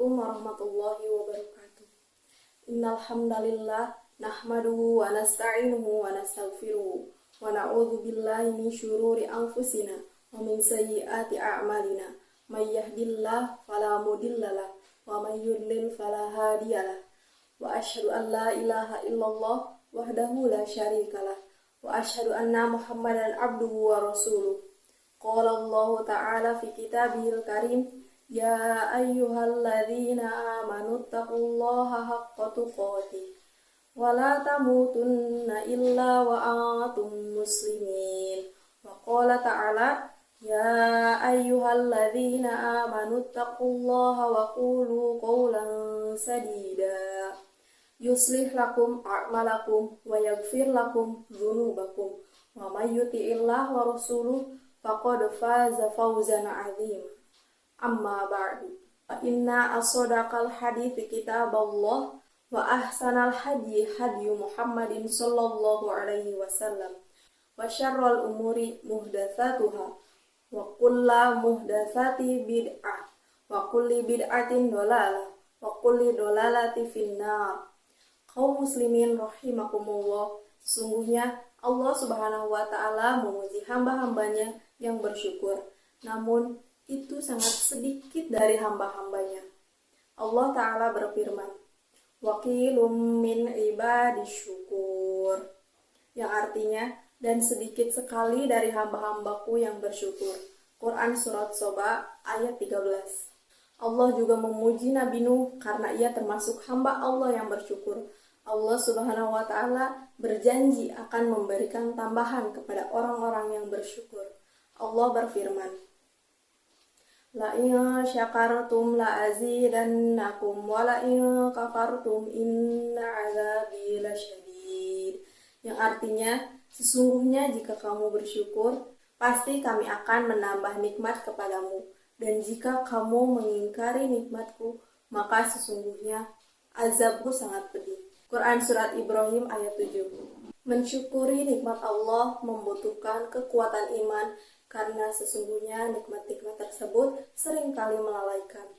Assalamualaikum warahmatullahi wabarakatuh. Innal hamdalillah nahmaduhu wa nasta'inuhu wa nastaghfiruh wa na'udzu billahi min syururi anfusina wa min sayyiati a'malina. May yahdihillahu fala mudhillalah wa may yudlil fala hadiyalah. Wa asyhadu an la ilaha illallah wahdahu la syarikalah wa asyhadu anna Muhammadan abduhu wa rasuluh. Qala Allah ta'ala fi kitabihil karim, ya ayyuhalladzina amanu taqullaha haqqa tuqatih wa la tamutunna illa wa antum muslimin. Wa qala ta'ala, ya ayyuhalladzina amanu taqullaha wa qulu qawlan sadida yuslih lakum a'malakum wa yaghfir lakum dzunubakum wa may yuti'illah wa rasuluh faqad faza fawzan 'azima. Amma ba'du, fa inna asdaqal hadithi kitaballah wa ahsanal hadi hadyu Muhammadin sallallahu alaihi wasallam wa syarrul umuri muhdatsatuha wa kullu muhdatsati bid'ah wa kulli bid'atin dhalalah wa kulli dhalalatin finnar. Kaum muslimin rahimakumullah, sesungguhnya Allah Subhanahu wa ta'ala memuji hamba-hambanya yang bersyukur, namun itu sangat sedikit dari hamba-hambanya. Allah Ta'ala berfirman, Waqilum min ibadis syukur, yang artinya, dan sedikit sekali dari hamba-hambaku yang bersyukur. Quran Surat Soba ayat 13. Allah juga memuji Nabi Nuh karena ia termasuk hamba Allah yang bersyukur. Allah Subhanahu wa ta'ala berjanji akan memberikan tambahan kepada orang-orang yang bersyukur. Allah berfirman, La in syakartum la azidannakum wa la in kafartum inna azabi lasyadid. Yang artinya, sesungguhnya jika kamu bersyukur, pasti kami akan menambah nikmat kepadamu. Dan jika kamu mengingkari nikmatku, maka sesungguhnya azabku sangat pedih. Quran Surat Ibrahim ayat 7. Mensyukuri nikmat Allah membutuhkan kekuatan iman, karena sesungguhnya nikmat-nikmat tersebut seringkali melalaikan.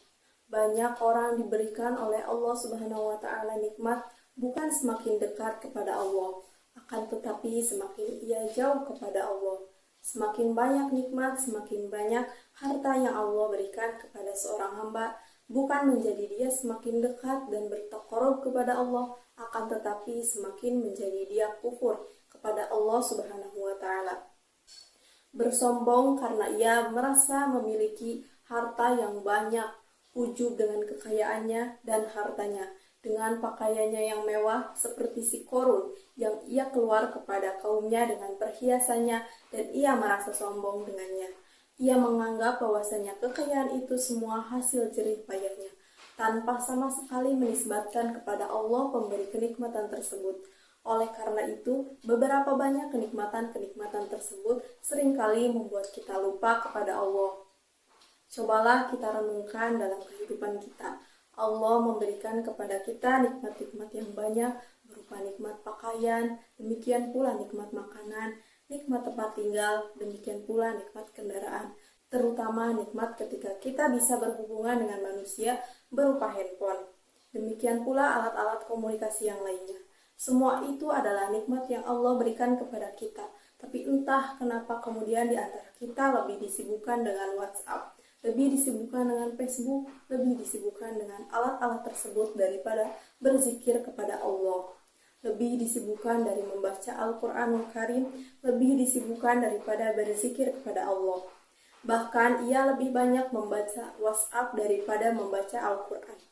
Banyak orang diberikan oleh Allah Subhanahu wa ta'ala nikmat bukan semakin dekat kepada Allah, akan tetapi semakin ia jauh kepada Allah. Semakin banyak nikmat, semakin banyak harta yang Allah berikan kepada seorang hamba, bukan menjadi dia semakin dekat dan bertaqarrub kepada Allah, akan tetapi semakin menjadi dia kufur kepada Allah Subhanahu wa ta'ala. Bersombong karena ia merasa memiliki harta yang banyak, ujub dengan kekayaannya dan hartanya, dengan pakaiannya yang mewah seperti si Korun yang ia keluar kepada kaumnya dengan perhiasannya dan ia merasa sombong dengannya. Ia menganggap bahwasanya kekayaan itu semua hasil jerih payahnya, tanpa sama sekali menisbatkan kepada Allah pemberi kenikmatan tersebut. Oleh karena itu, beberapa banyak kenikmatan-kenikmatan tersebut seringkali membuat kita lupa kepada Allah. Cobalah kita renungkan dalam kehidupan kita. Allah memberikan kepada kita nikmat-nikmat yang banyak, berupa nikmat pakaian, demikian pula nikmat makanan, nikmat tempat tinggal, demikian pula nikmat kendaraan. Terutama nikmat ketika kita bisa berhubungan dengan manusia berupa handphone. Demikian pula alat-alat komunikasi yang lainnya. Semua itu adalah nikmat yang Allah berikan kepada kita. Tapi entah kenapa kemudian di antara kita lebih disibukkan dengan WhatsApp, lebih disibukkan dengan Facebook, lebih disibukkan dengan alat-alat tersebut daripada berzikir kepada Allah. Lebih disibukkan dari membaca Al-Quranul Karim, lebih disibukkan daripada berzikir kepada Allah. Bahkan ia lebih banyak membaca WhatsApp daripada membaca Al-Quran.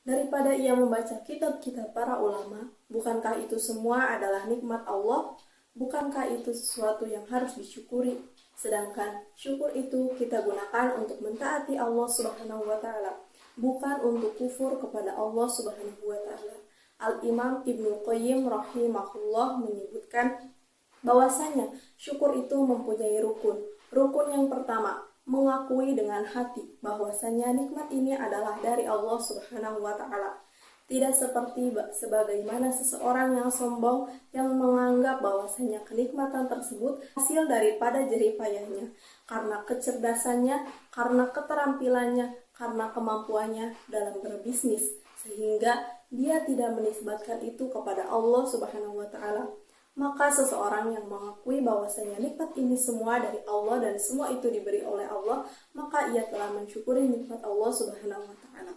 Daripada ia membaca kitab-kitab para ulama, bukankah itu semua adalah nikmat Allah? Bukankah itu sesuatu yang harus disyukuri? Sedangkan syukur itu kita gunakan untuk mentaati Allah Subhanahu wa ta'ala, bukan untuk kufur kepada Allah Subhanahu wa ta'ala. Al-Imam Ibnu Qayyim rahimahullah menyebutkan bahwasanya syukur itu mempunyai rukun. Rukun yang pertama, mengakui dengan hati bahwasanya nikmat ini adalah dari Allah Subhanahu wa ta'ala. Tidak seperti sebagaimana seseorang yang sombong yang menganggap bahwasanya kenikmatan tersebut hasil daripada jerih payahnya, karena kecerdasannya, karena keterampilannya, karena kemampuannya dalam berbisnis, sehingga dia tidak menisbatkan itu kepada Allah Subhanahu wa Ta'ala. Maka seseorang yang mengakui bahwasanya nikmat ini semua dari Allah dan semua itu diberi oleh Allah, maka ia telah mensyukuri nikmat Allah Subhanahu wa Ta'ala.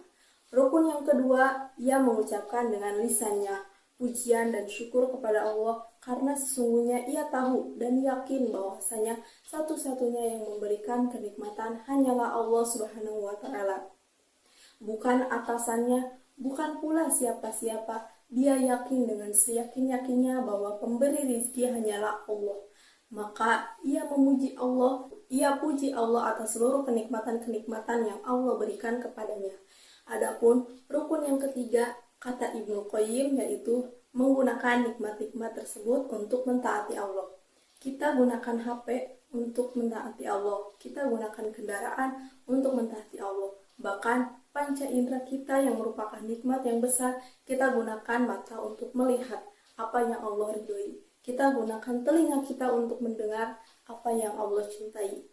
Rukun yang kedua, ia mengucapkan dengan lisannya pujian dan syukur kepada Allah karena sesungguhnya ia tahu dan yakin bahwasanya satu-satunya yang memberikan kenikmatan hanyalah Allah Subhanahu wa Ta'ala. Bukan atasannya, bukan pula siapa-siapa. Dia yakin dengan seyakin-yakinnya bahwa pemberi rizki hanyalah Allah. Maka ia memuji Allah, ia puji Allah atas seluruh kenikmatan-kenikmatan yang Allah berikan kepadanya. Adapun rukun yang ketiga, kata Ibnu Qayyim, yaitu menggunakan nikmat-nikmat tersebut untuk mentaati Allah. Kita gunakan HP untuk mentaati Allah. Kita gunakan kendaraan untuk mentaati Allah. Bahkan panca indera kita yang merupakan nikmat yang besar, kita gunakan mata untuk melihat apa yang Allah ridhoi. Kita gunakan telinga kita untuk mendengar apa yang Allah cintai.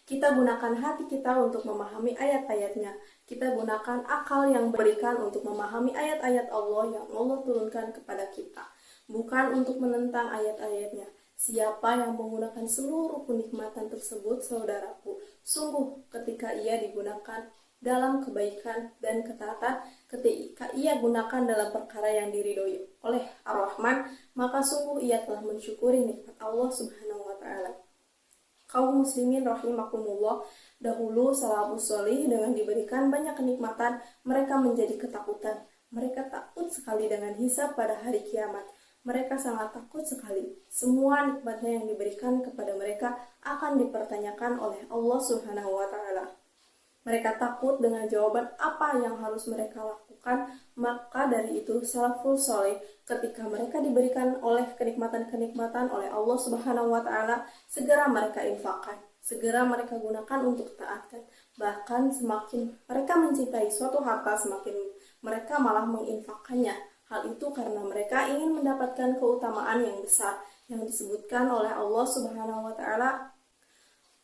Kita gunakan hati kita untuk memahami ayat-ayatnya. Kita gunakan akal yang berikan untuk memahami ayat-ayat Allah yang Allah turunkan kepada kita. Bukan untuk menentang ayat-ayatnya. Siapa yang menggunakan seluruh kenikmatan tersebut, saudaraku, sungguh ketika ia digunakan dalam kebaikan dan ketaatan, ketika ia gunakan dalam perkara yang diridhoi oleh Ar-Rahman, maka sungguh ia telah mensyukuri nikmat Allah Subhanahu wa Ta'ala. Kaum muslimin rahimakumullah, dahulu salafus sholih dengan diberikan banyak kenikmatan, mereka menjadi ketakutan. Mereka takut sekali dengan hisab pada hari kiamat. Mereka sangat takut sekali. Semua nikmatnya yang diberikan kepada mereka akan dipertanyakan oleh Allah Subhanahu wa Ta'ala. Mereka takut dengan jawaban apa yang harus mereka lakukan. Maka dari itu salafus sholih ketika mereka diberikan oleh kenikmatan-kenikmatan oleh Allah Subhanahu wa Ta'ala, segera mereka infakkan, segera mereka gunakan untuk taatkan. Bahkan semakin mereka mencintai suatu harta, semakin mereka malah menginfakkannya. Hal itu karena mereka ingin mendapatkan keutamaan yang besar yang disebutkan oleh Allah Subhanahu wa Ta'ala,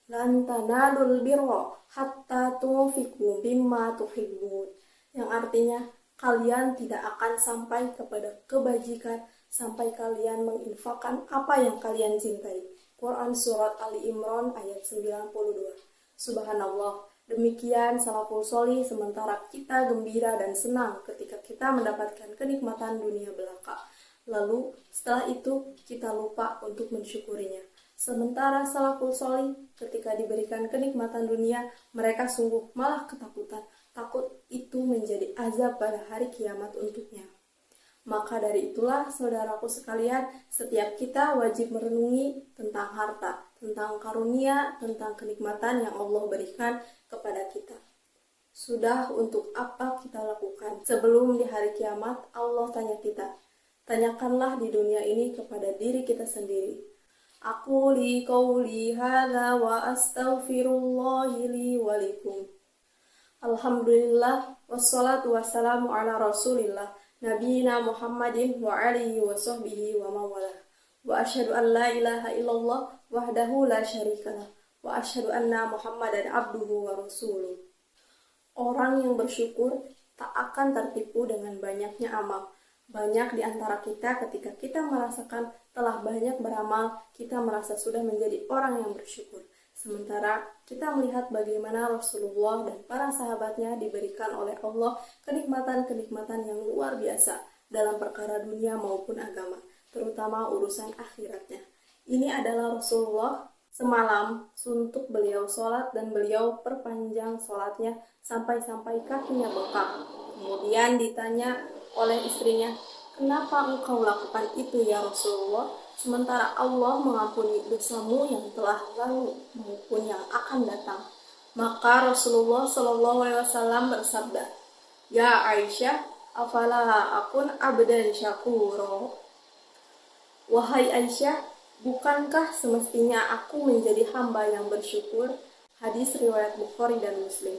lan tanalul birra hatta tunfiqu mimma tuhibbun, yang artinya kalian tidak akan sampai kepada kebajikan sampai kalian menginfakkan apa yang kalian cintai. Quran Surat Ali Imran ayat 92. Subhanallah, demikian salafus sholih sementara kita gembira dan senang ketika kita mendapatkan kenikmatan dunia belaka. Lalu setelah itu kita lupa untuk mensyukurinya. Sementara salafus sholih ketika diberikan kenikmatan dunia, mereka sungguh malah ketakutan. Takut itu menjadi azab pada hari kiamat untuknya. Maka dari itulah saudaraku sekalian, setiap kita wajib merenungi tentang harta, tentang karunia, tentang kenikmatan yang Allah berikan kepada kita. Sudah untuk apa kita lakukan? Sebelum di hari kiamat Allah tanya kita. Tanyakanlah di dunia ini kepada diri kita sendiri. Aku li qauli hadza wa astaghfirullahi li wa lakum. Alhamdulillah wassalatu wassalamu ala Rasulillah nabiyina Muhammadin wa alihi wa sahbihi wa mawalah. Wa asyhadu an la ilaha illallah wahdahu la syarikalah wa asyhadu anna Muhammadan abduhu wa rasuluh. Orang yang bersyukur tak akan tertipu dengan banyaknya amal. Banyak di antara kita ketika kita merasakan telah banyak beramal, kita merasa sudah menjadi orang yang bersyukur. Sementara kita melihat bagaimana Rasulullah dan para sahabatnya diberikan oleh Allah kenikmatan-kenikmatan yang luar biasa dalam perkara dunia maupun agama, terutama urusan akhiratnya. Ini adalah Rasulullah semalam suntuk beliau sholat dan beliau perpanjang sholatnya sampai-sampai kakinya bengkak. Kemudian ditanya oleh istrinya, kenapa engkau lakukan itu ya Rasulullah, sementara Allah mengampuni dosamu yang telah lalu maupun yang akan datang. Maka Rasulullah SAW bersabda, ya Aisyah, afala akun abdan syakuro. Wahai Aisyah, bukankah semestinya aku menjadi hamba yang bersyukur? Hadis riwayat Bukhari dan Muslim.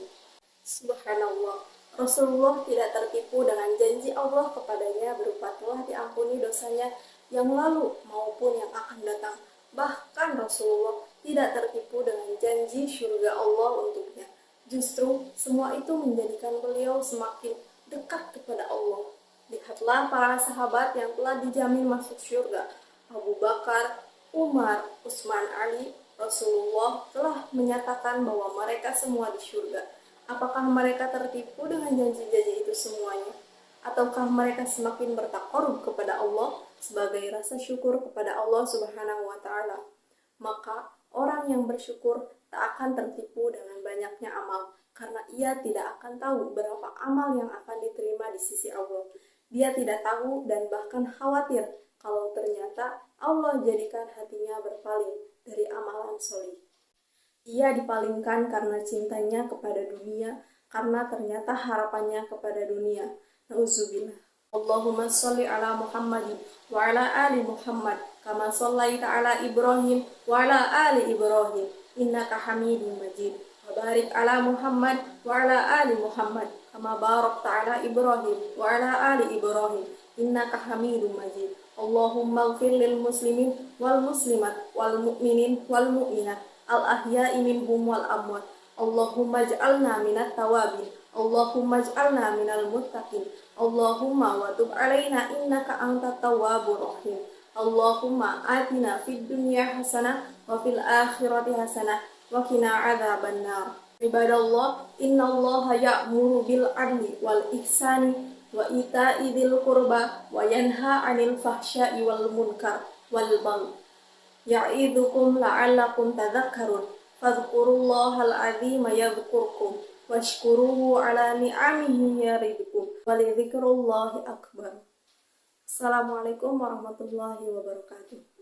Subhanallah, Rasulullah tidak tertipu dengan janji Allah kepadanya berupa telah diampuni dosanya yang lalu maupun yang akan datang. Bahkan Rasulullah tidak tertipu dengan janji surga Allah untuknya. Justru semua itu menjadikan beliau semakin dekat kepada Allah. Lihatlah para sahabat yang telah dijamin masuk surga. Abu Bakar, Umar, Utsman, Ali, Rasulullah telah menyatakan bahwa mereka semua di surga. Apakah mereka tertipu dengan janji-janji itu semuanya? Ataukah mereka semakin bertakarub kepada Allah sebagai rasa syukur kepada Allah Subhanahu wa taala? Maka orang yang bersyukur tak akan tertipu dengan banyaknya amal, karena ia tidak akan tahu berapa amal yang akan diterima di sisi Allah. Dia tidak tahu dan bahkan khawatir kalau ternyata Allah jadikan hatinya berpaling dari amalan solih. Ia dipalingkan karena cintanya kepada dunia, karena ternyata harapannya kepada dunia. Nauzubillah. Allahumma sholli ala Muhammad wa ala ali Muhammad kama shallaita ala Ibrahim wa ala ali Ibrahim innaka Hamidum Majid. Wa barik ala Muhammad wa ala ali Muhammad kama barakta ala Ibrahim wa ala ali Ibrahim innaka Hamidum Majid. Allahumma ighfir lil muslimin wal muslimat wal mu'minin wal mu'minat al-ahya'i minhum wal amwat. Allahumma ij'alna minat tawabin. Allahumma ij'alna minal muttaqin. Allahumma wa tub alaina innaka antat tawwabur rahim. Allahumma atina fid dunya hasanah wa fil akhirati hasanah wa qina adzabannar. Ibadallah, innallaha ya'muru bil 'adli wal ihsani wa ita'i dzil qurba wa yanha 'anil fahsya'i wal munkar wal baghi. Ya'idzukum la'allakum tadhakkarun. Fadhkurullahal 'azima yadhkurkum washkuruhu 'ala ni'amihi yazidkum. Walidzikrullahi akbar. Assalamualaikum warahmatullahi wabarakatuh.